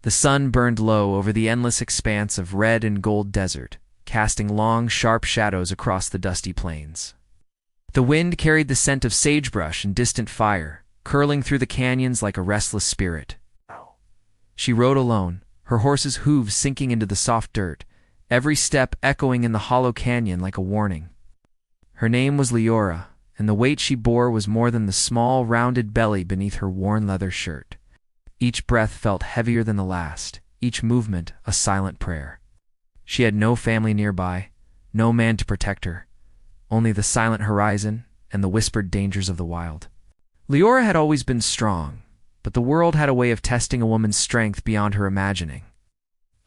The sun burned low over the endless expanse of red and gold desert, casting long, sharp shadows across the dusty plains. The wind carried the scent of sagebrush and distant fire, curling through the canyons like a restless spirit. She rode alone, her horse's hooves sinking into the soft dirt, every step echoing in the hollow canyon like a warning. Her name was Leora, and the weight she bore was more than the small, rounded belly beneath her worn leather shirt. Each breath felt heavier than the last, each movement a silent prayer. She had no family nearby, no man to protect her, only the silent horizon and the whispered dangers of the wild. Leora had always been strong, but the world had a way of testing a woman's strength beyond her imagining.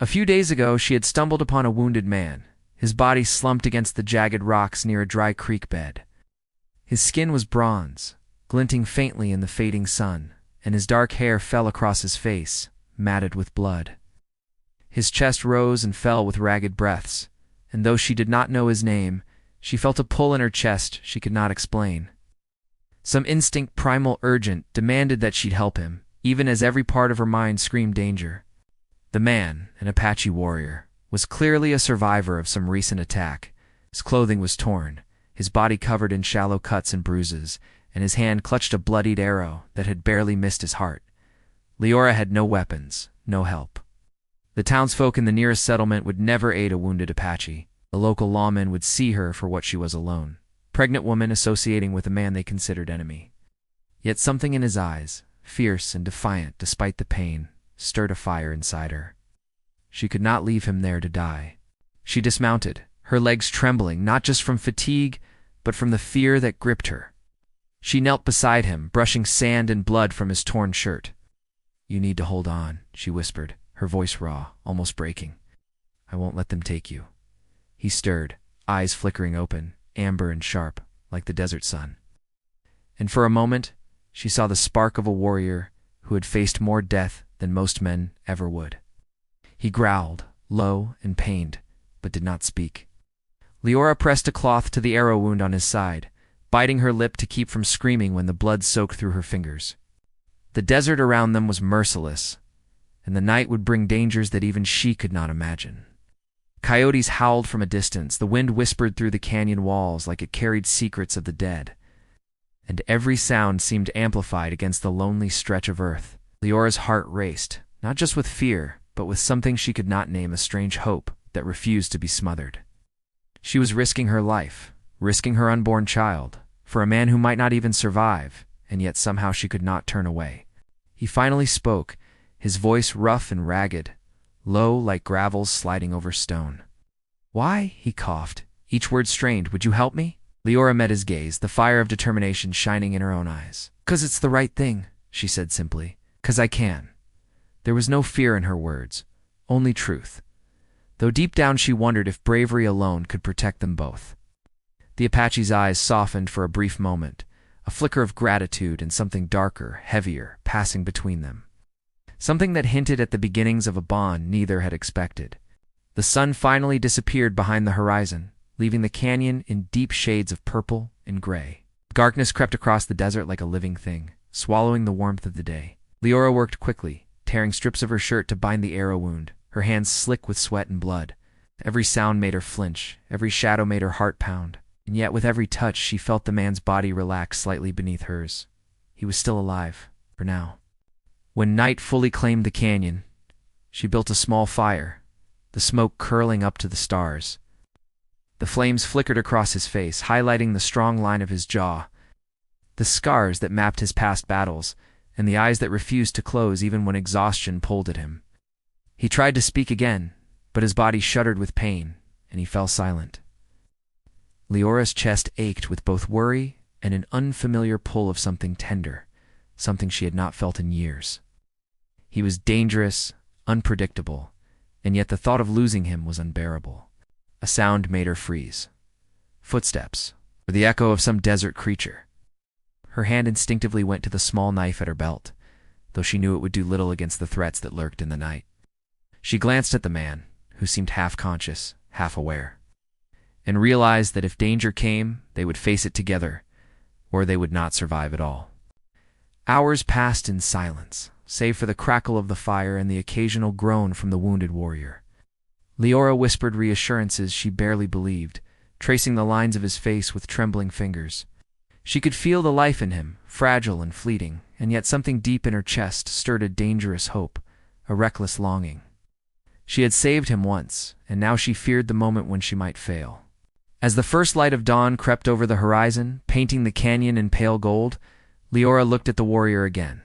A few days ago, she had stumbled upon a wounded man, his body slumped against the jagged rocks near a dry creek bed. His skin was bronze, glinting faintly in the fading sun, and his dark hair fell across his face, matted with blood. His chest rose and fell with ragged breaths, and though she did not know his name, she felt a pull in her chest she could not explain. Some instinct primal urgent demanded that she'd help him, even as every part of her mind screamed danger. The man, an Apache warrior, was clearly a survivor of some recent attack. His clothing was torn, his body covered in shallow cuts and bruises, and his hand clutched a bloodied arrow that had barely missed his heart. Leora had no weapons, no help. The townsfolk in the nearest settlement would never aid a wounded Apache. The local lawmen would see her for what she was alone, pregnant woman associating with a man they considered enemy. Yet something in his eyes, fierce and defiant despite the pain, stirred a fire inside her. She could not leave him there to die. She dismounted, her legs trembling not just from fatigue, but from the fear that gripped her. She knelt beside him, brushing sand and blood from his torn shirt. "You need to hold on," she whispered, her voice raw, almost breaking. "I won't let them take you." He stirred, eyes flickering open, amber and sharp, like the desert sun. And for a moment, she saw the spark of a warrior who had faced more death than most men ever would. He growled, low and pained, but did not speak. Leora pressed a cloth to the arrow wound on his side, biting her lip to keep from screaming when the blood soaked through her fingers. The desert around them was merciless, and the night would bring dangers that even she could not imagine. Coyotes howled from a distance, the wind whispered through the canyon walls like it carried secrets of the dead, and every sound seemed amplified against the lonely stretch of earth. Leora's heart raced, not just with fear, but with something she could not name, a strange hope that refused to be smothered. She was risking her life, risking her unborn child, for a man who might not even survive, and yet somehow she could not turn away. He finally spoke, his voice rough and ragged, low like gravel sliding over stone. "Why?" he coughed, each word strained. "Would you help me?" Leora met his gaze, the fire of determination shining in her own eyes. "'Cause it's the right thing," she said simply. "'Cause I can." There was no fear in her words, only truth, though deep down she wondered if bravery alone could protect them both. The Apache's eyes softened for a brief moment, a flicker of gratitude and something darker, heavier, passing between them. Something that hinted at the beginnings of a bond neither had expected. The sun finally disappeared behind the horizon, leaving the canyon in deep shades of purple and gray. Darkness crept across the desert like a living thing, swallowing the warmth of the day. Leora worked quickly, tearing strips of her shirt to bind the arrow wound, her hands slick with sweat and blood. Every sound made her flinch, every shadow made her heart pound, and yet with every touch she felt the man's body relax slightly beneath hers. He was still alive, for now. When night fully claimed the canyon, she built a small fire, the smoke curling up to the stars. The flames flickered across his face, highlighting the strong line of his jaw, the scars that mapped his past battles, and the eyes that refused to close even when exhaustion pulled at him. He tried to speak again, but his body shuddered with pain, and he fell silent. Leora's chest ached with both worry and an unfamiliar pull of something tender, something she had not felt in years. He was dangerous, unpredictable, and yet the thought of losing him was unbearable. A sound made her freeze. Footsteps, or the echo of some desert creature. Her hand instinctively went to the small knife at her belt, though she knew it would do little against the threats that lurked in the night. She glanced at the man, who seemed half-conscious, half-aware, and realized that if danger came, they would face it together, or they would not survive at all. Hours passed in silence, save for the crackle of the fire and the occasional groan from the wounded warrior. Leora whispered reassurances she barely believed, tracing the lines of his face with trembling fingers. She could feel the life in him, fragile and fleeting, and yet something deep in her chest stirred a dangerous hope, a reckless longing. She had saved him once, and now she feared the moment when she might fail. As the first light of dawn crept over the horizon, painting the canyon in pale gold, Leora looked at the warrior again.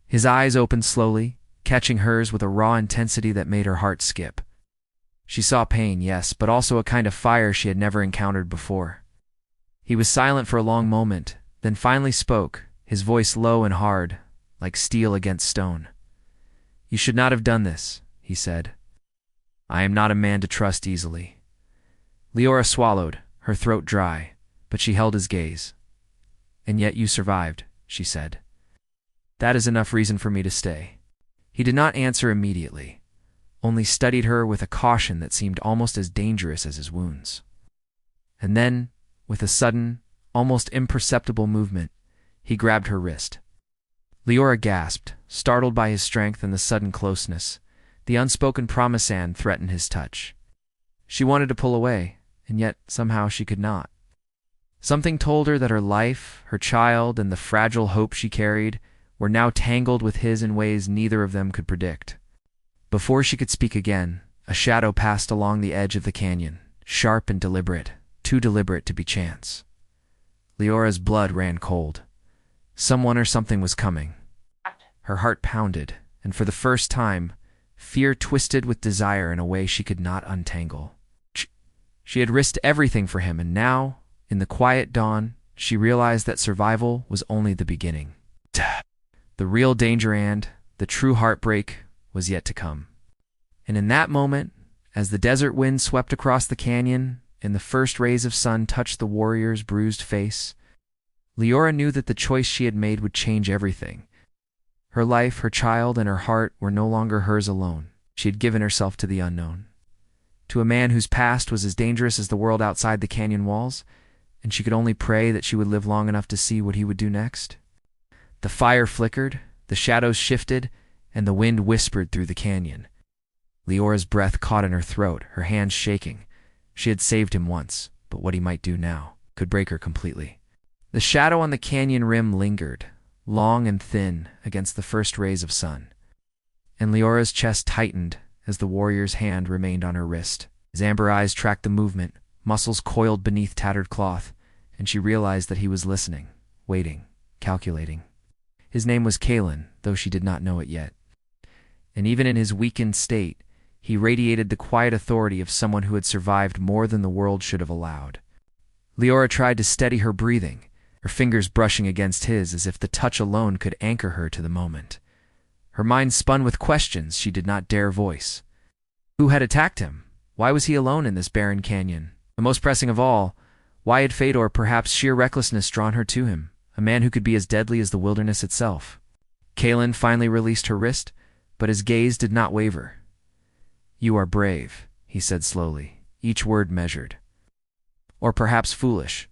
His eyes opened slowly, catching hers with a raw intensity that made her heart skip. She saw pain, yes, but also a kind of fire she had never encountered before. He was silent for a long moment, then finally spoke, his voice low and hard, like steel against stone. "You should not have done this," he said. "I am not a man to trust easily." Leora swallowed, her throat dry, but she held his gaze. "And yet you survived," she said. "That is enough reason for me to stay." He did not answer immediately, only studied her with a caution that seemed almost as dangerous as his wounds. And then, with a sudden, almost imperceptible movement, he grabbed her wrist. Leora gasped, startled by his strength and the sudden closeness. The unspoken promise and threatened his touch. She wanted to pull away, and yet somehow she could not. Something told her that her life, her child, and the fragile hope she carried were now tangled with his in ways neither of them could predict. Before she could speak again, a shadow passed along the edge of the canyon, sharp and deliberate, too deliberate to be chance. Leora's blood ran cold. Someone or something was coming. Her heart pounded, and for the first time, fear twisted with desire in a way she could not untangle. She had risked everything for him, and now, in the quiet dawn, she realized that survival was only the beginning. The real danger and the true heartbreak was yet to come. And in that moment, as the desert wind swept across the canyon and the first rays of sun touched the warrior's bruised face, Leora knew that the choice she had made would change everything. Her life, her child, and her heart were no longer hers alone. She had given herself to the unknown, to a man whose past was as dangerous as the world outside the canyon walls, and she could only pray that she would live long enough to see what he would do next. The fire flickered, the shadows shifted, and the wind whispered through the canyon. Leora's breath caught in her throat, her hands shaking. She had saved him once, but what he might do now could break her completely. The shadow on the canyon rim lingered, long and thin, against the first rays of sun. And Leora's chest tightened as the warrior's hand remained on her wrist. His amber eyes tracked the movement, muscles coiled beneath tattered cloth, and she realized that he was listening, waiting, calculating. His name was Kalen, though she did not know it yet. And even in his weakened state, he radiated the quiet authority of someone who had survived more than the world should have allowed. Leora tried to steady her breathing, her fingers brushing against his as if the touch alone could anchor her to the moment. Her mind spun with questions she did not dare voice. Who had attacked him? Why was he alone in this barren canyon? The most pressing of all, why had fate or perhaps sheer recklessness drawn her to him, a man who could be as deadly as the wilderness itself? Kalen finally released her wrist, but his gaze did not waver. "You are brave," he said slowly, each word measured. "Or perhaps foolish.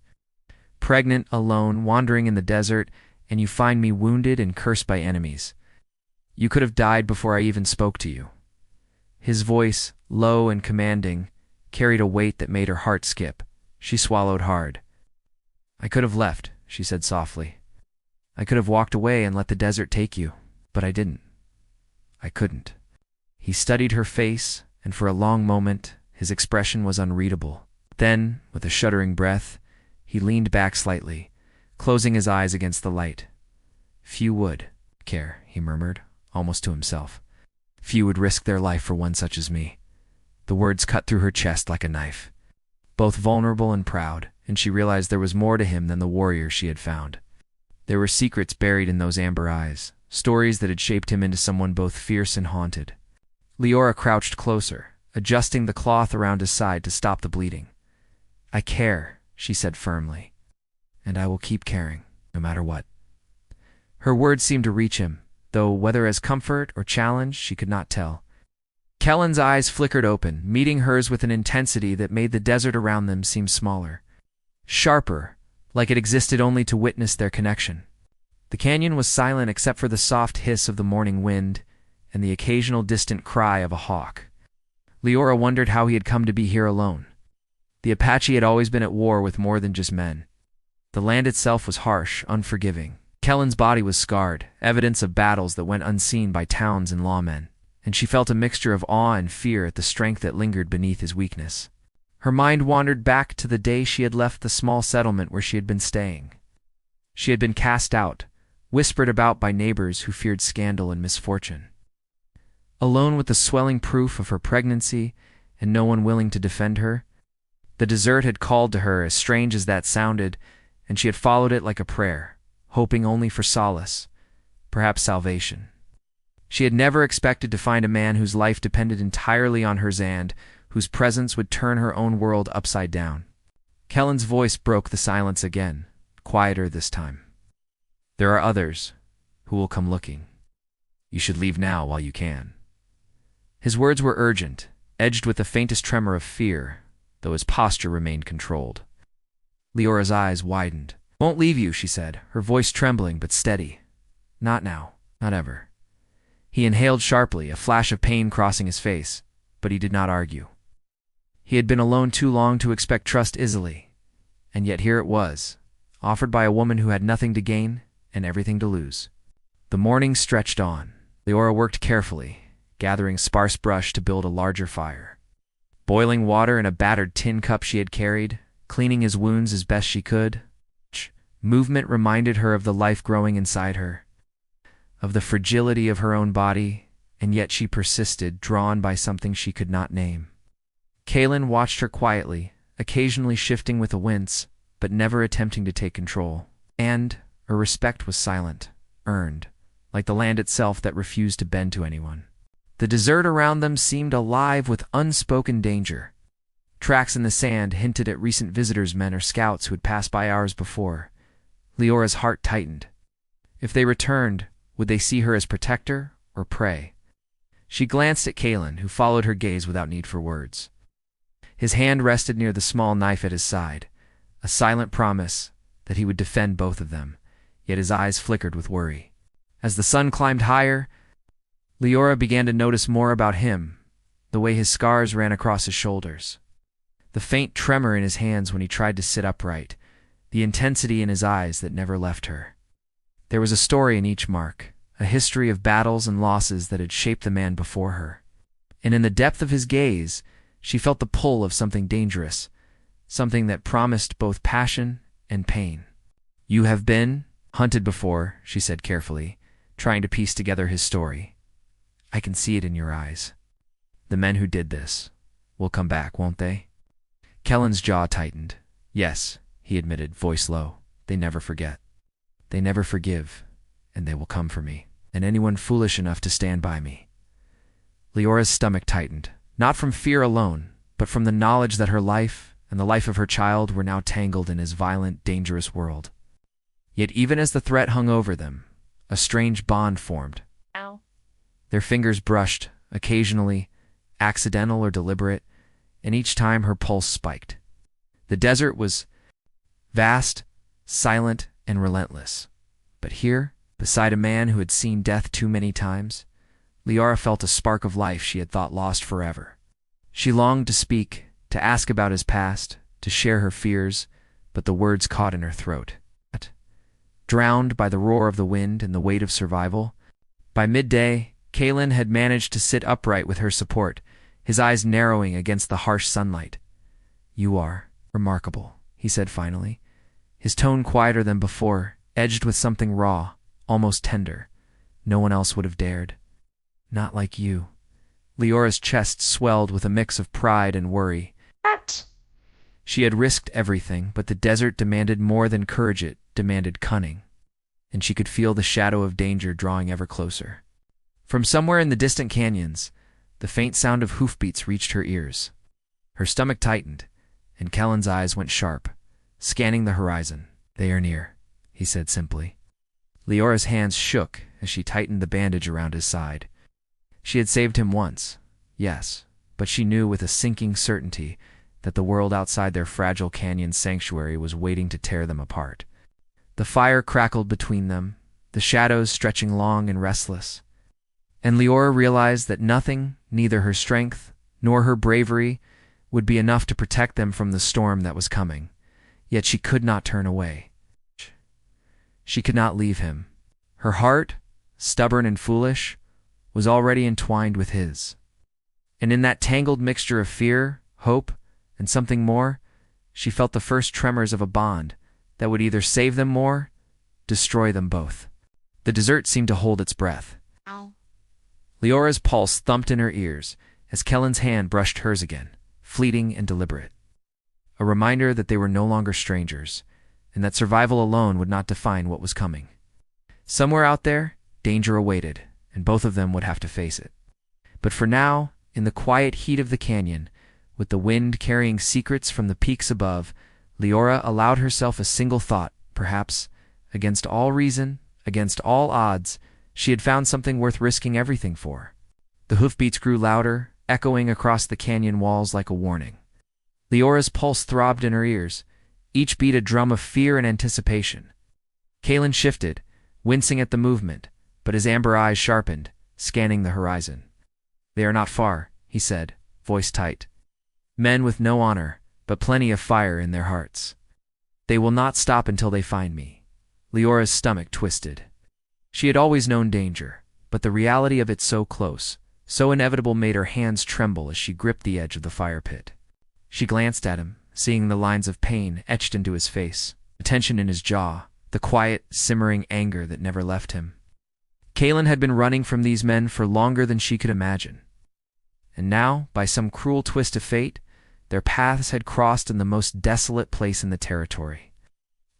Pregnant, alone, wandering in the desert, and you find me wounded and cursed by enemies. You could have died before I even spoke to you." His voice, low and commanding, carried a weight that made her heart skip. She swallowed hard. "I could have left," she said softly. "I could have walked away and let the desert take you, but I didn't. I couldn't." He studied her face, and for a long moment, his expression was unreadable. Then, with a shuddering breath, he leaned back slightly, closing his eyes against the light. "Few would care," he murmured, almost to himself. "Few would risk their life for one such as me." The words cut through her chest like a knife. Both vulnerable and proud, and she realized there was more to him than the warrior she had found. There were secrets buried in those amber eyes, stories that had shaped him into someone both fierce and haunted. Leora crouched closer, adjusting the cloth around his side to stop the bleeding. "I care," she said firmly, "and I will keep caring, no matter what." Her words seemed to reach him, though whether as comfort or challenge she could not tell. Kellen's eyes flickered open, meeting hers with an intensity that made the desert around them seem smaller. Sharper, like it existed only to witness their connection. The canyon was silent except for the soft hiss of the morning wind and the occasional distant cry of a hawk. Leora wondered how he had come to be here alone. The Apache had always been at war with more than just men. The land itself was harsh, unforgiving. Kellen's body was scarred, evidence of battles that went unseen by towns and lawmen, and she felt a mixture of awe and fear at the strength that lingered beneath his weakness. Her mind wandered back to the day she had left the small settlement where she had been staying. She had been cast out, whispered about by neighbors who feared scandal and misfortune. Alone with the swelling proof of her pregnancy and no one willing to defend her, the desert had called to her, as strange as that sounded, and she had followed it like a prayer, hoping only for solace, perhaps salvation. She had never expected to find a man whose life depended entirely on hers and whose presence would turn her own world upside down. Kellen's voice broke the silence again, quieter this time. "There are others who will come looking. You should leave now while you can." His words were urgent, edged with the faintest tremor of fear, though his posture remained controlled. Leora's eyes widened. "Won't leave you," she said, her voice trembling but steady. "Not now, not ever." He inhaled sharply, a flash of pain crossing his face, but he did not argue. He had been alone too long to expect trust easily, and yet here it was, offered by a woman who had nothing to gain and everything to lose. The morning stretched on. Leora worked carefully, gathering sparse brush to build a larger fire. Boiling water in a battered tin cup she had carried, cleaning his wounds as best she could. Movement reminded her of the life growing inside her, of the fragility of her own body, and yet she persisted, drawn by something she could not name. Kalen watched her quietly, occasionally shifting with a wince, but never attempting to take control. And her respect was silent, earned, like the land itself that refused to bend to anyone. The desert around them seemed alive with unspoken danger. Tracks in the sand hinted at recent visitors, men or scouts who had passed by hours before. Leora's heart tightened. If they returned, would they see her as protector or prey? She glanced at Kalen, who followed her gaze without need for words. His hand rested near the small knife at his side, a silent promise that he would defend both of them, yet his eyes flickered with worry. As the sun climbed higher, Leora began to notice more about him, the way his scars ran across his shoulders, the faint tremor in his hands when he tried to sit upright, the intensity in his eyes that never left her. There was a story in each mark, a history of battles and losses that had shaped the man before her. And in the depth of his gaze, she felt the pull of something dangerous, something that promised both passion and pain. "You have been hunted before," she said carefully, trying to piece together his story. "I can see it in your eyes. The men who did this will come back, won't they?" Kellen's jaw tightened. "Yes," he admitted, voice low. "They never forget. They never forgive, and they will come for me, and anyone foolish enough to stand by me." Leora's stomach tightened, not from fear alone, but from the knowledge that her life and the life of her child were now tangled in his violent, dangerous world. Yet even as the threat hung over them, a strange bond formed. Ow. Their fingers brushed, occasionally, accidental or deliberate, and each time her pulse spiked. The desert was vast, silent, and relentless. But here, beside a man who had seen death too many times, Leora felt a spark of life she had thought lost forever. She longed to speak, to ask about his past, to share her fears, but the words caught in her throat. Drowned by the roar of the wind and the weight of survival, by midday, Kalen had managed to sit upright with her support, his eyes narrowing against the harsh sunlight. "You are remarkable," he said finally, his tone quieter than before, edged with something raw, almost tender. "No one else would have dared. Not like you." Leora's chest swelled with a mix of pride and worry. What? She had risked everything, but the desert demanded more than courage, it demanded cunning, and she could feel the shadow of danger drawing ever closer. From somewhere in the distant canyons, the faint sound of hoofbeats reached her ears. Her stomach tightened, and Kellen's eyes went sharp, scanning the horizon. "They are near," he said simply. Leora's hands shook as she tightened the bandage around his side. She had saved him once, yes, but she knew with a sinking certainty that the world outside their fragile canyon sanctuary was waiting to tear them apart. The fire crackled between them, the shadows stretching long and restless. And Leora realized that nothing, neither her strength nor her bravery, would be enough to protect them from the storm that was coming. Yet she could not turn away. She could not leave him. Her heart, stubborn and foolish, was already entwined with his. And in that tangled mixture of fear, hope, and something more, she felt the first tremors of a bond that would either save them or destroy them both. The desert seemed to hold its breath. Ow. Leora's pulse thumped in her ears as Kellen's hand brushed hers again, fleeting and deliberate. A reminder that they were no longer strangers, and that survival alone would not define what was coming. Somewhere out there, danger awaited, and both of them would have to face it. But for now, in the quiet heat of the canyon, with the wind carrying secrets from the peaks above, Leora allowed herself a single thought, perhaps, against all reason, against all odds, she had found something worth risking everything for. The hoofbeats grew louder, echoing across the canyon walls like a warning. Leora's pulse throbbed in her ears, each beat a drum of fear and anticipation. Kalen shifted, wincing at the movement, but his amber eyes sharpened, scanning the horizon. "They are not far," he said, voice tight. "Men with no honor, but plenty of fire in their hearts. They will not stop until they find me." Leora's stomach twisted. She had always known danger, but the reality of it so close, so inevitable made her hands tremble as she gripped the edge of the fire pit. She glanced at him, seeing the lines of pain etched into his face, the tension in his jaw, the quiet, simmering anger that never left him. Kalen had been running from these men for longer than she could imagine. And now, by some cruel twist of fate, their paths had crossed in the most desolate place in the territory.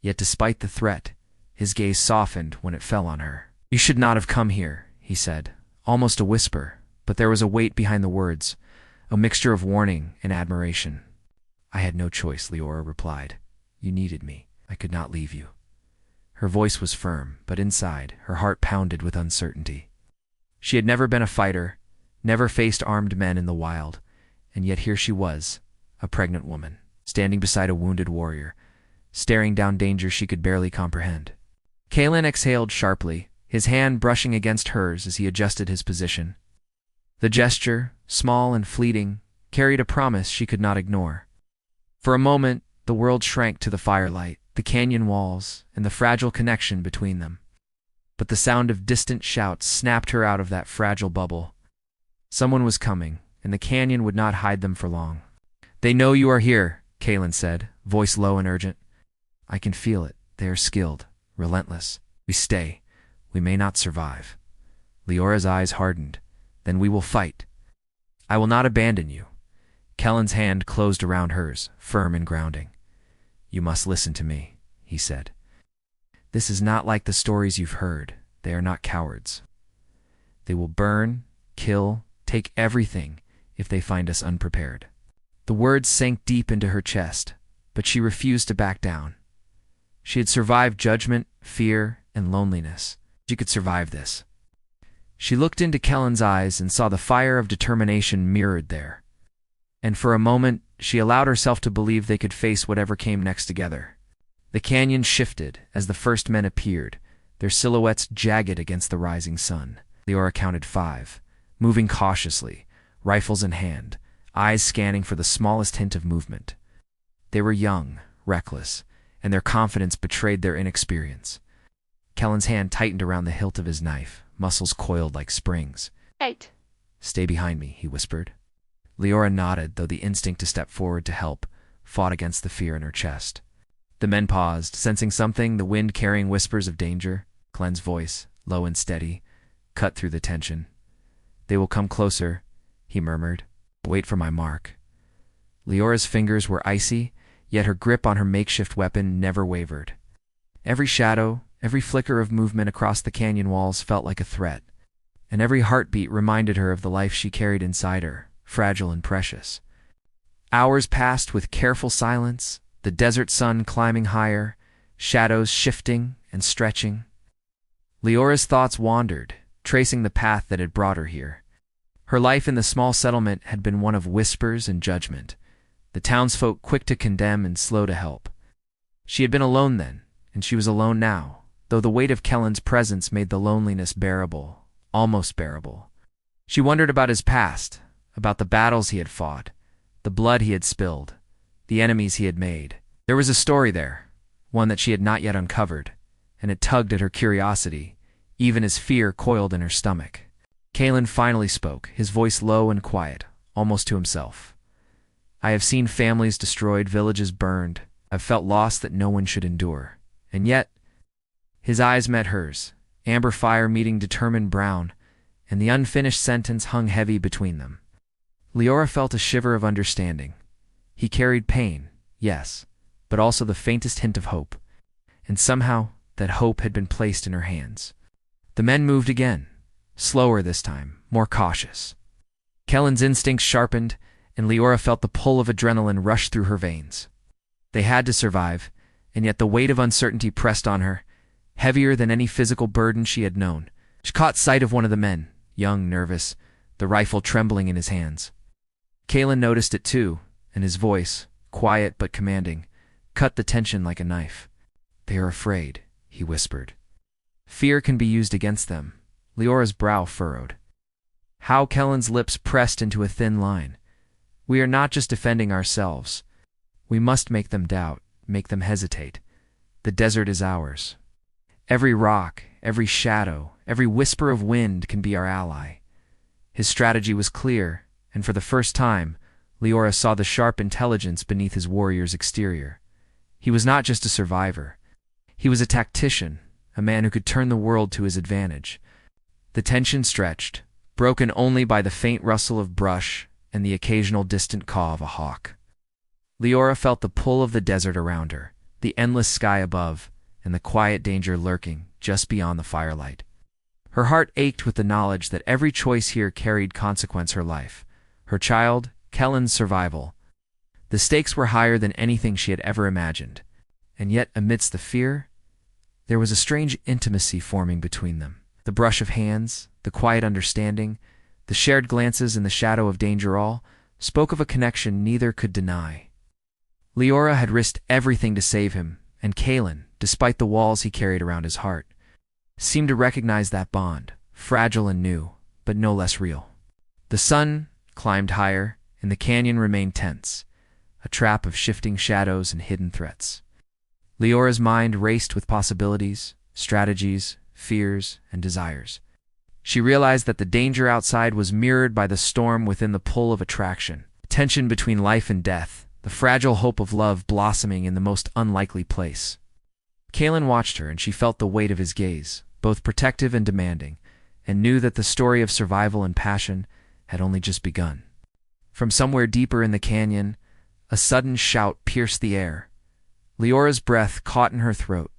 Yet despite the threat, his gaze softened when it fell on her. "You should not have come here," he said, almost a whisper, but there was a weight behind the words, a mixture of warning and admiration. "I had no choice," Leora replied. "You needed me. I could not leave you." Her voice was firm, but inside, her heart pounded with uncertainty. She had never been a fighter, never faced armed men in the wild, and yet here she was, a pregnant woman, standing beside a wounded warrior, staring down danger she could barely comprehend. Kalen exhaled sharply, his hand brushing against hers as he adjusted his position. The gesture, small and fleeting, carried a promise she could not ignore. For a moment, the world shrank to the firelight, the canyon walls, and the fragile connection between them. But the sound of distant shouts snapped her out of that fragile bubble. Someone was coming, and the canyon would not hide them for long. "They know you are here," Kalen said, voice low and urgent. "I can feel it. They are skilled, relentless. We stay. We may not survive." Leora's eyes hardened. "Then we will fight. I will not abandon you." Kellen's hand closed around hers, firm and grounding. "You must listen to me," he said. "This is not like the stories you've heard. They are not cowards. They will burn, kill, take everything if they find us unprepared." The words sank deep into her chest, but she refused to back down. She had survived judgment, fear, and loneliness. She could survive this. She looked into Kellen's eyes and saw the fire of determination mirrored there. And for a moment, she allowed herself to believe they could face whatever came next together. The canyon shifted as the first men appeared, their silhouettes jagged against the rising sun. Leora counted 5, moving cautiously, rifles in hand, eyes scanning for the smallest hint of movement. They were young, reckless, and their confidence betrayed their inexperience. Kellen's hand tightened around the hilt of his knife, muscles coiled like springs. "Right." "Stay behind me," he whispered. Leora nodded, though the instinct to step forward to help fought against the fear in her chest. The men paused, sensing something, the wind carrying whispers of danger. Glenn's voice, low and steady, cut through the tension. "They will come closer," he murmured. "Wait for my mark." Leora's fingers were icy, yet her grip on her makeshift weapon never wavered. Every shadow, every flicker of movement across the canyon walls felt like a threat, and every heartbeat reminded her of the life she carried inside her, fragile and precious. Hours passed with careful silence, the desert sun climbing higher, shadows shifting and stretching. Leora's thoughts wandered, tracing the path that had brought her here. Her life in the small settlement had been one of whispers and judgment, the townsfolk quick to condemn and slow to help. She had been alone then, and she was alone now, though the weight of Kellen's presence made the loneliness bearable, almost bearable. She wondered about his past, about the battles he had fought, the blood he had spilled, the enemies he had made. There was a story there, one that she had not yet uncovered, and it tugged at her curiosity, even as fear coiled in her stomach. Kalen finally spoke, his voice low and quiet, almost to himself. I have seen families destroyed, villages burned. I've felt loss that no one should endure. And yet, his eyes met hers, amber fire meeting determined brown, and the unfinished sentence hung heavy between them. Leora felt a shiver of understanding. He carried pain, yes, but also the faintest hint of hope, and somehow that hope had been placed in her hands. The men moved again, slower this time, more cautious. Kellen's instincts sharpened, and Leora felt the pull of adrenaline rush through her veins. They had to survive, and yet the weight of uncertainty pressed on her, heavier than any physical burden she had known. She caught sight of one of the men, young, nervous, the rifle trembling in his hands. Kalen noticed it too, and his voice, quiet but commanding, cut the tension like a knife. They are afraid, he whispered. Fear can be used against them. Leora's brow furrowed. How Kellen's lips pressed into a thin line. We are not just defending ourselves. We must make them doubt, make them hesitate. The desert is ours. Every rock, every shadow, every whisper of wind can be our ally. His strategy was clear, and for the first time, Leora saw the sharp intelligence beneath his warrior's exterior. He was not just a survivor. He was a tactician, a man who could turn the world to his advantage. The tension stretched, broken only by the faint rustle of brush and the occasional distant caw of a hawk. Leora felt the pull of the desert around her, the endless sky above, and the quiet danger lurking just beyond the firelight. Her heart ached with the knowledge that every choice here carried consequence: her life, her child, Kellen's survival. The stakes were higher than anything she had ever imagined, and yet amidst the fear, there was a strange intimacy forming between them. The brush of hands, the quiet understanding, the shared glances in the shadow of danger all spoke of a connection neither could deny. Leora had risked everything to save him, and Kalen, despite the walls he carried around his heart, seemed to recognize that bond, fragile and new, but no less real. The sun climbed higher, and the canyon remained tense, a trap of shifting shadows and hidden threats. Leora's mind raced with possibilities, strategies, fears, and desires. She realized that the danger outside was mirrored by the storm within the pull of attraction, tension between life and death, the fragile hope of love blossoming in the most unlikely place. Kalen watched her, and she felt the weight of his gaze, both protective and demanding, and knew that the story of survival and passion had only just begun. From somewhere deeper in the canyon, a sudden shout pierced the air. Leora's breath caught in her throat.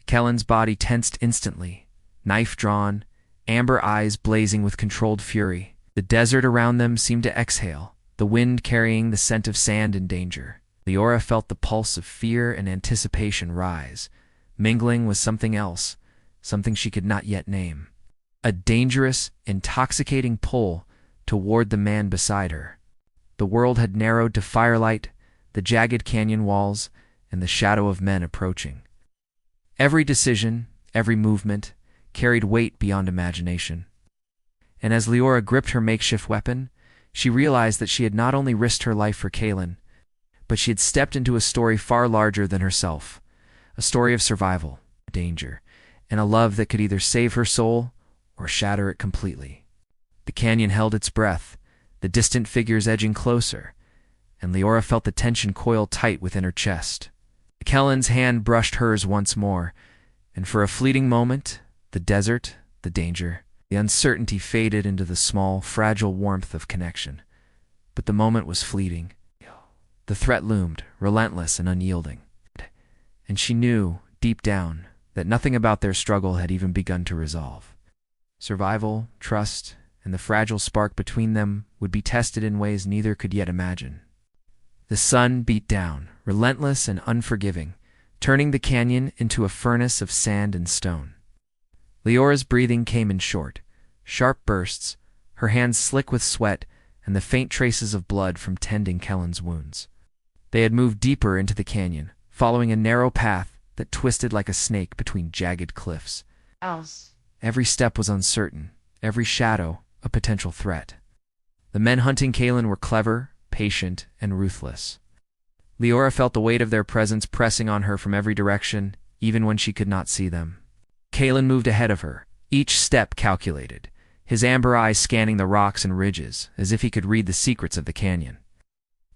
Kellen's body tensed instantly, knife drawn, amber eyes blazing with controlled fury. The desert around them seemed to exhale, the wind carrying the scent of sand and danger. Leora felt the pulse of fear and anticipation rise, mingling with something else, something she could not yet name. A dangerous, intoxicating pull toward the man beside her. The world had narrowed to firelight, the jagged canyon walls, and the shadow of men approaching. Every decision, every movement, carried weight beyond imagination. And as Leora gripped her makeshift weapon, she realized that she had not only risked her life for Kalen, but she had stepped into a story far larger than herself, a story of survival, danger, and a love that could either save her soul or shatter it completely. The canyon held its breath, the distant figures edging closer, and Leora felt the tension coil tight within her chest. Kellen's hand brushed hers once more, and for a fleeting moment, the desert, the danger, the uncertainty faded into the small, fragile warmth of connection. But the moment was fleeting. The threat loomed, relentless and unyielding. And she knew, deep down, that nothing about their struggle had even begun to resolve. Survival, trust, and the fragile spark between them would be tested in ways neither could yet imagine. The sun beat down, relentless and unforgiving, turning the canyon into a furnace of sand and stone. Leora's breathing came in short, sharp bursts, her hands slick with sweat and the faint traces of blood from tending Kellen's wounds. They had moved deeper into the canyon, following a narrow path that twisted like a snake between jagged cliffs. Else. Every step was uncertain, every shadow a potential threat. The men hunting Kalen were clever, patient, and ruthless. Leora felt the weight of their presence pressing on her from every direction, even when she could not see them. Kalen moved ahead of her, each step calculated, his amber eyes scanning the rocks and ridges, as if he could read the secrets of the canyon.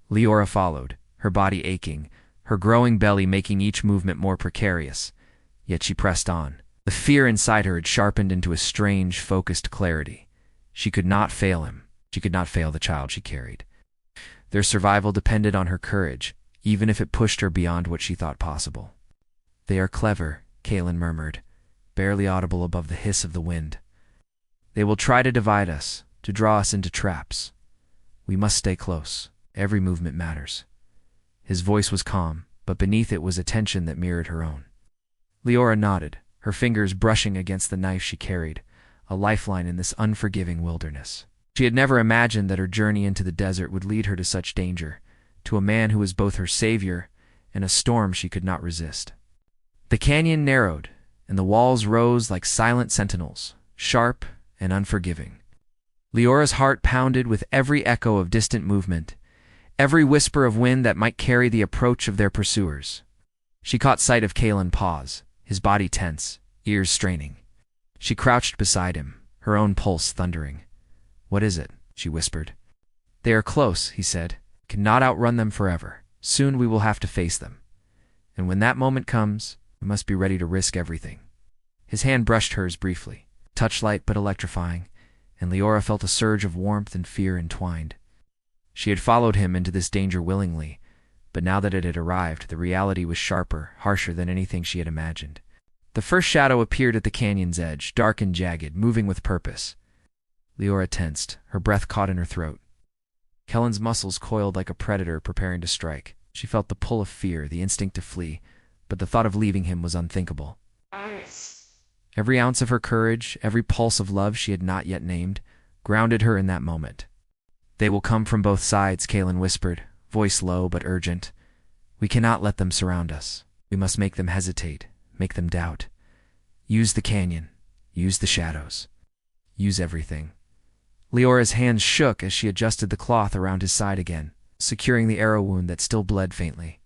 Leora followed, her body aching, her growing belly making each movement more precarious. Yet she pressed on. The fear inside her had sharpened into a strange, focused clarity. She could not fail him. She could not fail the child she carried. Their survival depended on her courage, even if it pushed her beyond what she thought possible. "They are clever," Kalen murmured, barely audible above the hiss of the wind. "They will try to divide us, to draw us into traps. We must stay close. Every movement matters." His voice was calm, but beneath it was a tension that mirrored her own. Leora nodded, her fingers brushing against the knife she carried, a lifeline in this unforgiving wilderness. She had never imagined that her journey into the desert would lead her to such danger, to a man who was both her savior and a storm she could not resist. The canyon narrowed, and the walls rose like silent sentinels, sharp and unforgiving. Leora's heart pounded with every echo of distant movement, every whisper of wind that might carry the approach of their pursuers. She caught sight of Kalen pause, his body tense, ears straining. She crouched beside him, her own pulse thundering. "What is it?" she whispered. "They are close," he said. "Cannot outrun them forever. Soon we will have to face them. And when that moment comes, we must be ready to risk everything." His hand brushed hers briefly, touchlight but electrifying, and Leora felt a surge of warmth and fear entwined. She had followed him into this danger willingly, but now that it had arrived, the reality was sharper, harsher than anything she had imagined. The first shadow appeared at the canyon's edge, dark and jagged, moving with purpose. Leora tensed, her breath caught in her throat. Kellen's muscles coiled like a predator preparing to strike. She felt the pull of fear, the instinct to flee, but the thought of leaving him was unthinkable. Every ounce of her courage, every pulse of love she had not yet named, grounded her in that moment. "They will come from both sides," Kalen whispered, voice low but urgent. "We cannot let them surround us. We must make them hesitate, make them doubt. Use the canyon, use the shadows, use everything." Leora's hands shook as she adjusted the cloth around his side again, securing the arrow wound that still bled faintly.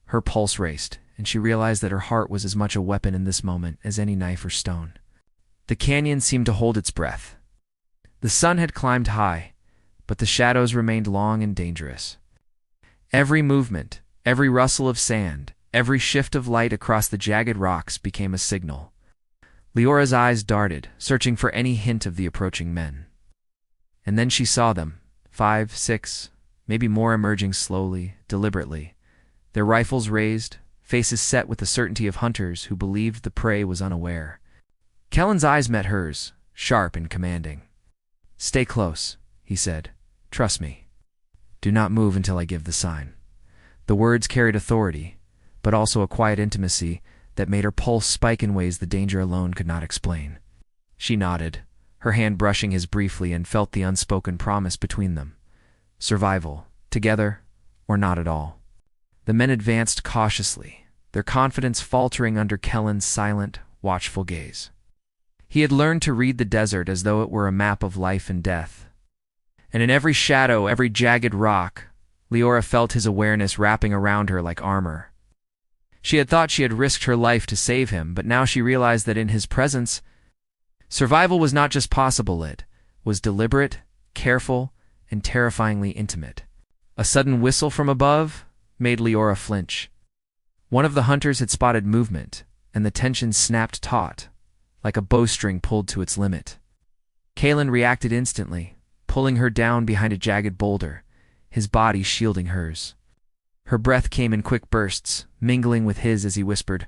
Her pulse raced, and she realized that her heart was as much a weapon in this moment as any knife or stone. The canyon seemed to hold its breath. The sun had climbed high, but the shadows remained long and dangerous. Every movement, every rustle of sand, every shift of light across the jagged rocks became a signal. Leora's eyes darted, searching for any hint of the approaching men. And then she saw them, 5, 6, maybe more, emerging slowly, deliberately, their rifles raised, faces set with the certainty of hunters who believed the prey was unaware. Kellen's eyes met hers, sharp and commanding. "Stay close," he said. "Trust me. Do not move until I give the sign." The words carried authority, but also a quiet intimacy that made her pulse spike in ways the danger alone could not explain. She nodded, her hand brushing his briefly, and felt the unspoken promise between them. Survival, together, or not at all. The men advanced cautiously, their confidence faltering under Kellen's silent, watchful gaze. He had learned to read the desert as though it were a map of life and death. And in every shadow, every jagged rock, Leora felt his awareness wrapping around her like armor. She had thought she had risked her life to save him, but now she realized that in his presence, survival was not just possible, it was deliberate, careful, and terrifyingly intimate. A sudden whistle from above made Leora flinch. One of the hunters had spotted movement, and the tension snapped taut, like a bowstring pulled to its limit. Kalen reacted instantly, pulling her down behind a jagged boulder, his body shielding hers. Her breath came in quick bursts, mingling with his as he whispered,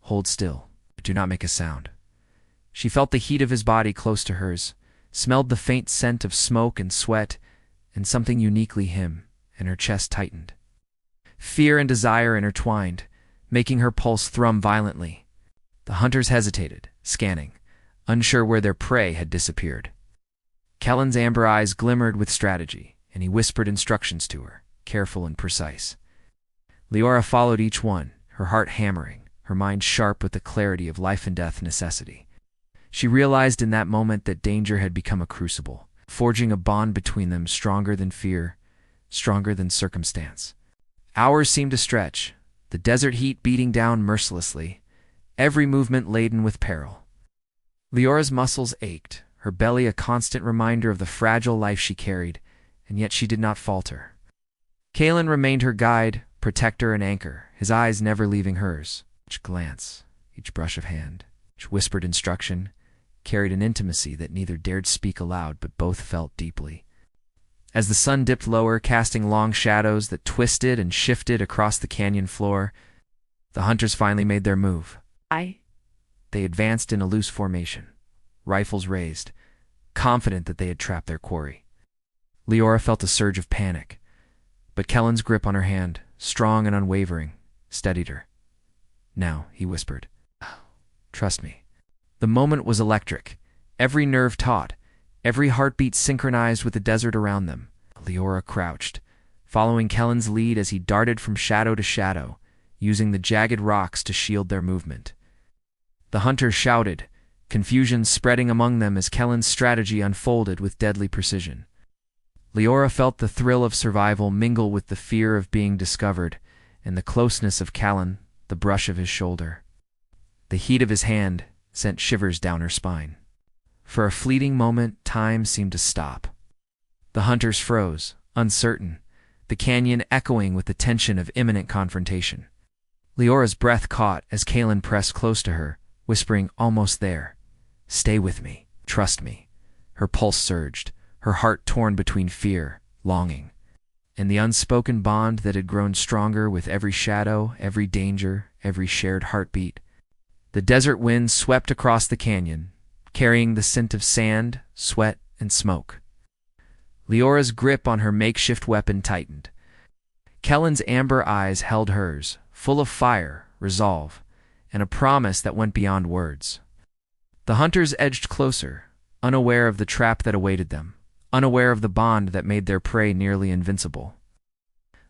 "Hold still, but do not make a sound." She felt the heat of his body close to hers, smelled the faint scent of smoke and sweat, and something uniquely him, and her chest tightened. Fear and desire intertwined, making her pulse thrum violently. The hunters hesitated, scanning, unsure where their prey had disappeared. Kellen's amber eyes glimmered with strategy, and he whispered instructions to her, careful and precise. Leora followed each one, her heart hammering, her mind sharp with the clarity of life and death necessity. She realized in that moment that danger had become a crucible, forging a bond between them stronger than fear, stronger than circumstance. Hours seemed to stretch, the desert heat beating down mercilessly, every movement laden with peril. Leora's muscles ached, her belly a constant reminder of the fragile life she carried, and yet she did not falter. Kalen remained her guide, protector, and anchor, his eyes never leaving hers. Each glance, each brush of hand, each whispered instruction carried an intimacy that neither dared speak aloud but both felt deeply. As the sun dipped lower, casting long shadows that twisted and shifted across the canyon floor, the hunters finally made their move. They advanced in a loose formation, rifles raised, confident that they had trapped their quarry. Leora felt a surge of panic, but Kellen's grip on her hand, strong and unwavering, steadied her. "Now," he whispered. "Trust me." The moment was electric, every nerve taut, every heartbeat synchronized with the desert around them. Leora crouched, following Kellen's lead as he darted from shadow to shadow, using the jagged rocks to shield their movement. The hunters shouted, confusion spreading among them as Kellen's strategy unfolded with deadly precision. Leora felt the thrill of survival mingle with the fear of being discovered, and the closeness of Kellen, the brush of his shoulder. The heat of his hand sent shivers down her spine. For a fleeting moment, time seemed to stop. The hunters froze, uncertain, the canyon echoing with the tension of imminent confrontation. Leora's breath caught as Kalen pressed close to her, whispering, "Almost there. Stay with me. Trust me." Her pulse surged, her heart torn between fear, longing, and the unspoken bond that had grown stronger with every shadow, every danger, every shared heartbeat. The desert wind swept across the canyon, carrying the scent of sand, sweat, and smoke. Leora's grip on her makeshift weapon tightened. Kellen's amber eyes held hers, full of fire, resolve, and a promise that went beyond words. The hunters edged closer, unaware of the trap that awaited them, unaware of the bond that made their prey nearly invincible.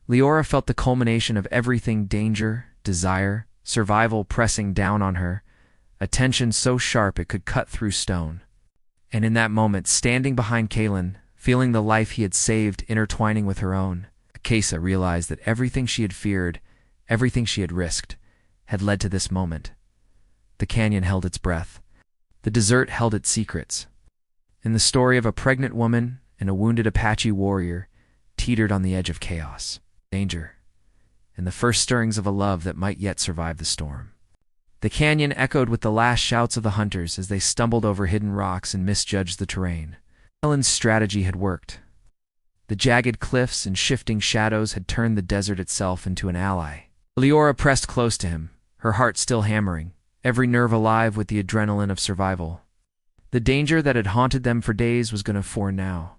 Leora felt the culmination of everything: danger, desire, survival pressing down on her, a tension so sharp it could cut through stone. And in that moment, standing behind Kalen, feeling the life he had saved intertwining with her own, Akasa realized that everything she had feared, everything she had risked, had led to this moment. The canyon held its breath. The desert held its secrets. And the story of a pregnant woman and a wounded Apache warrior teetered on the edge of chaos, danger, and the first stirrings of a love that might yet survive the storm. The canyon echoed with the last shouts of the hunters as they stumbled over hidden rocks and misjudged the terrain. Kellen's strategy had worked. The jagged cliffs and shifting shadows had turned the desert itself into an ally. Leora pressed close to him, her heart still hammering, every nerve alive with the adrenaline of survival. The danger that had haunted them for days was going to fore now.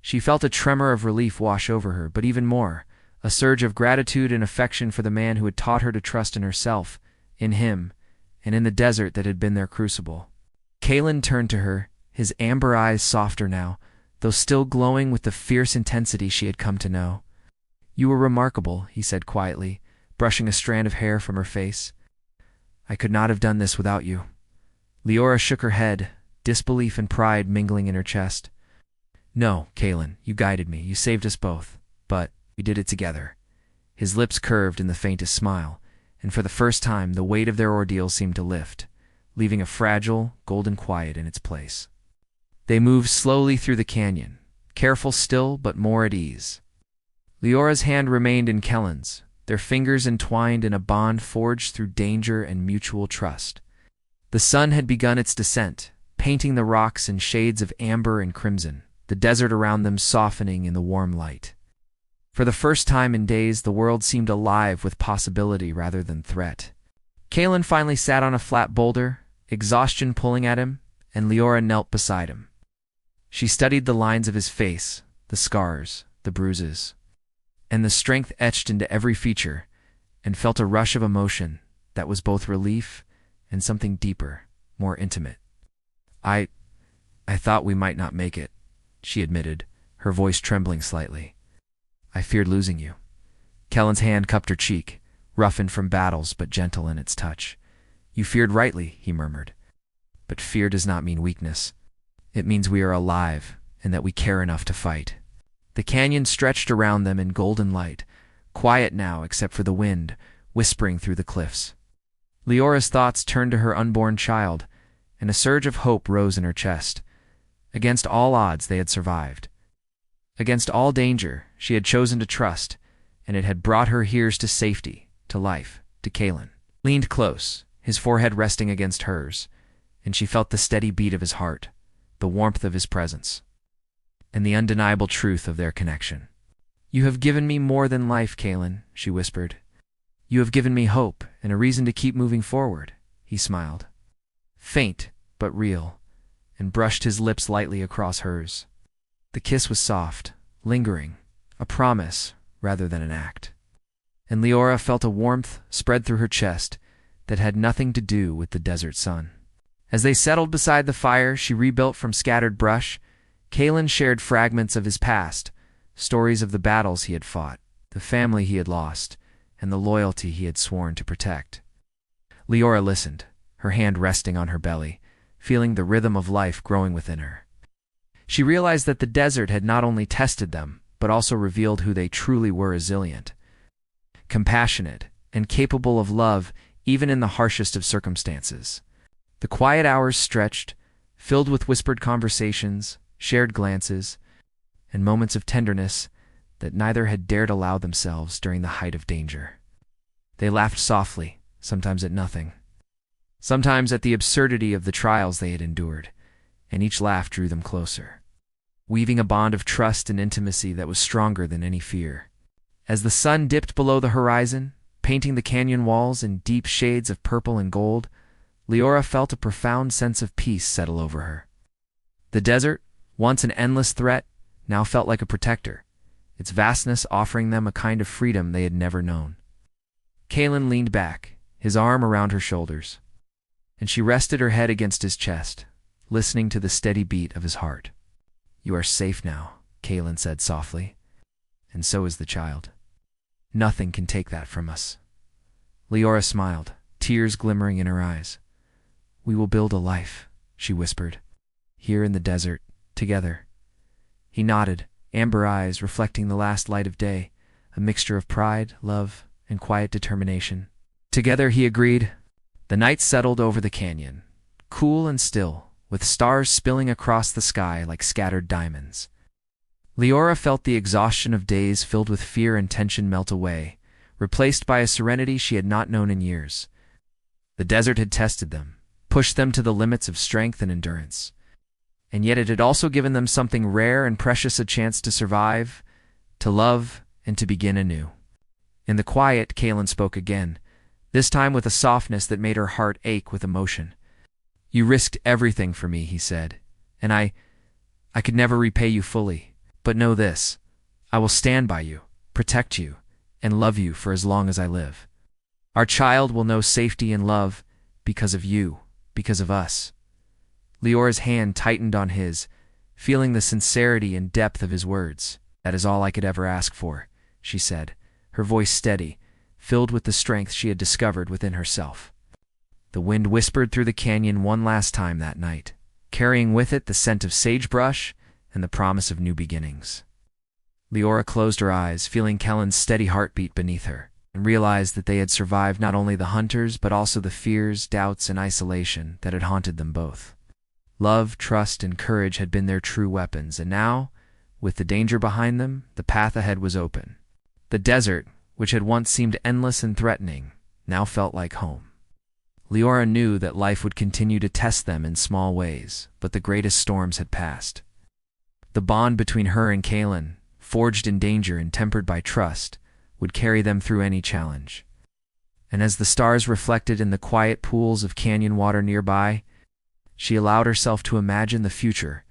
She felt a tremor of relief wash over her, but even more, a surge of gratitude and affection for the man who had taught her to trust in herself, in him, and in the desert that had been their crucible. Kalen turned to her, his amber eyes softer now, though still glowing with the fierce intensity she had come to know. "You were remarkable," he said quietly, brushing a strand of hair from her face. "I could not have done this without you." Leora shook her head, disbelief and pride mingling in her chest. "No, Kalen, you guided me, you saved us both, but we did it together." His lips curved in the faintest smile, and for the first time the weight of their ordeal seemed to lift, leaving a fragile, golden quiet in its place. They moved slowly through the canyon, careful still but more at ease. Leora's hand remained in Kellen's, their fingers entwined in a bond forged through danger and mutual trust. The sun had begun its descent, painting the rocks in shades of amber and crimson, the desert around them softening in the warm light. For the first time in days, the world seemed alive with possibility rather than threat. Kalen finally sat on a flat boulder, exhaustion pulling at him, and Leora knelt beside him. She studied the lines of his face, the scars, the bruises, and the strength etched into every feature, and felt a rush of emotion that was both relief and something deeper, more intimate. I thought we might not make it," she admitted, her voice trembling slightly. "I feared losing you." Kellen's hand cupped her cheek, roughened from battles but gentle in its touch. "You feared rightly," he murmured. "But fear does not mean weakness. It means we are alive and that we care enough to fight." The canyon stretched around them in golden light, quiet now except for the wind whispering through the cliffs. Leora's thoughts turned to her unborn child, and a surge of hope rose in her chest. Against all odds they had survived. Against all danger she had chosen to trust, and it had brought her here to safety, to life, to Kalen. Leaned close, his forehead resting against hers, and she felt the steady beat of his heart, the warmth of his presence, and the undeniable truth of their connection. "You have given me more than life, Kalen," she whispered. "You have given me hope and a reason to keep moving forward," he smiled. Faint, but real, and brushed his lips lightly across hers. The kiss was soft, lingering, a promise rather than an act. And Leora felt a warmth spread through her chest that had nothing to do with the desert sun. As they settled beside the fire she rebuilt from scattered brush, Kalen shared fragments of his past, stories of the battles he had fought, the family he had lost, and the loyalty he had sworn to protect. Leora listened, her hand resting on her belly, feeling the rhythm of life growing within her. She realized that the desert had not only tested them, but also revealed who they truly were: resilient, compassionate, and capable of love even in the harshest of circumstances. The quiet hours stretched, filled with whispered conversations, shared glances, and moments of tenderness that neither had dared allow themselves during the height of danger. They laughed softly, sometimes at nothing, sometimes at the absurdity of the trials they had endured, and each laugh drew them closer, weaving a bond of trust and intimacy that was stronger than any fear. As the sun dipped below the horizon, painting the canyon walls in deep shades of purple and gold, Leora felt a profound sense of peace settle over her. The desert, once an endless threat, now felt like a protector, its vastness offering them a kind of freedom they had never known. Kalen leaned back, his arm around her shoulders, and she rested her head against his chest, listening to the steady beat of his heart. "You are safe now," Kalen said softly, "and so is the child. Nothing can take that from us." Leora smiled, tears glimmering in her eyes. "We will build a life," she whispered, "here in the desert, together." He nodded, amber eyes reflecting the last light of day, a mixture of pride, love, and quiet determination. "Together," he agreed. The night settled over the canyon, cool and still, with stars spilling across the sky like scattered diamonds. Leora felt the exhaustion of days filled with fear and tension melt away, replaced by a serenity she had not known in years. The desert had tested them, pushed them to the limits of strength and endurance. And yet it had also given them something rare and precious: a chance to survive, to love, and to begin anew. In the quiet, Kalen spoke again, this time with a softness that made her heart ache with emotion. "You risked everything for me," he said, "and I could never repay you fully. But know this, I will stand by you, protect you, and love you for as long as I live. Our child will know safety and love because of you, because of us." Leora's hand tightened on his, feeling the sincerity and depth of his words. "That is all I could ever ask for," she said, her voice steady, filled with the strength she had discovered within herself. The wind whispered through the canyon one last time that night, carrying with it the scent of sagebrush and the promise of new beginnings. Leora closed her eyes, feeling Kellen's steady heartbeat beneath her, and realized that they had survived not only the hunters but also the fears, doubts, and isolation that had haunted them both. Love, trust, and courage had been their true weapons, and now, with the danger behind them, the path ahead was open. The desert, which had once seemed endless and threatening, now felt like home. Leora knew that life would continue to test them in small ways, but the greatest storms had passed. The bond between her and Kalen, forged in danger and tempered by trust, would carry them through any challenge. And as the stars reflected in the quiet pools of canyon water nearby, she allowed herself to imagine the future,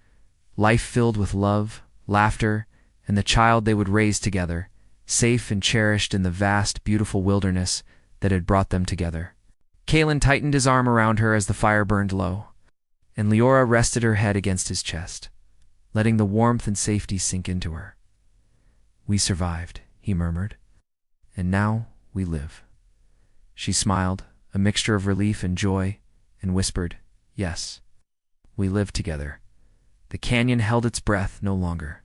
life filled with love, laughter, and the child they would raise together, safe and cherished in the vast, beautiful wilderness that had brought them together. Kalen tightened his arm around her as the fire burned low, and Leora rested her head against his chest, letting the warmth and safety sink into her. "We survived," he murmured, "and now we live." She smiled, a mixture of relief and joy, and whispered, "Yes, we lived together." The canyon held its breath no longer.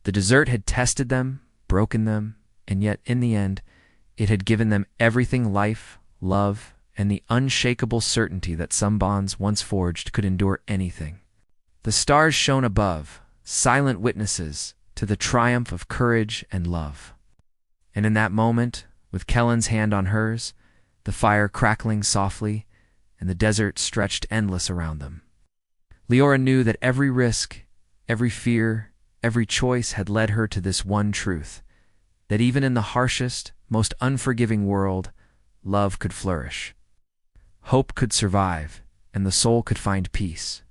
The desert had tested them, broken them, and yet, in the end, it had given them everything: life, love, and the unshakable certainty that some bonds once forged could endure anything. The stars shone above, silent witnesses to the triumph of courage and love. And in that moment, with Kellen's hand on hers, the fire crackling softly, and the desert stretched endless around them, Leora knew that every risk, every fear, every choice had led her to this one truth: that even in the harshest, most unforgiving world, love could flourish. Hope could survive, and the soul could find peace.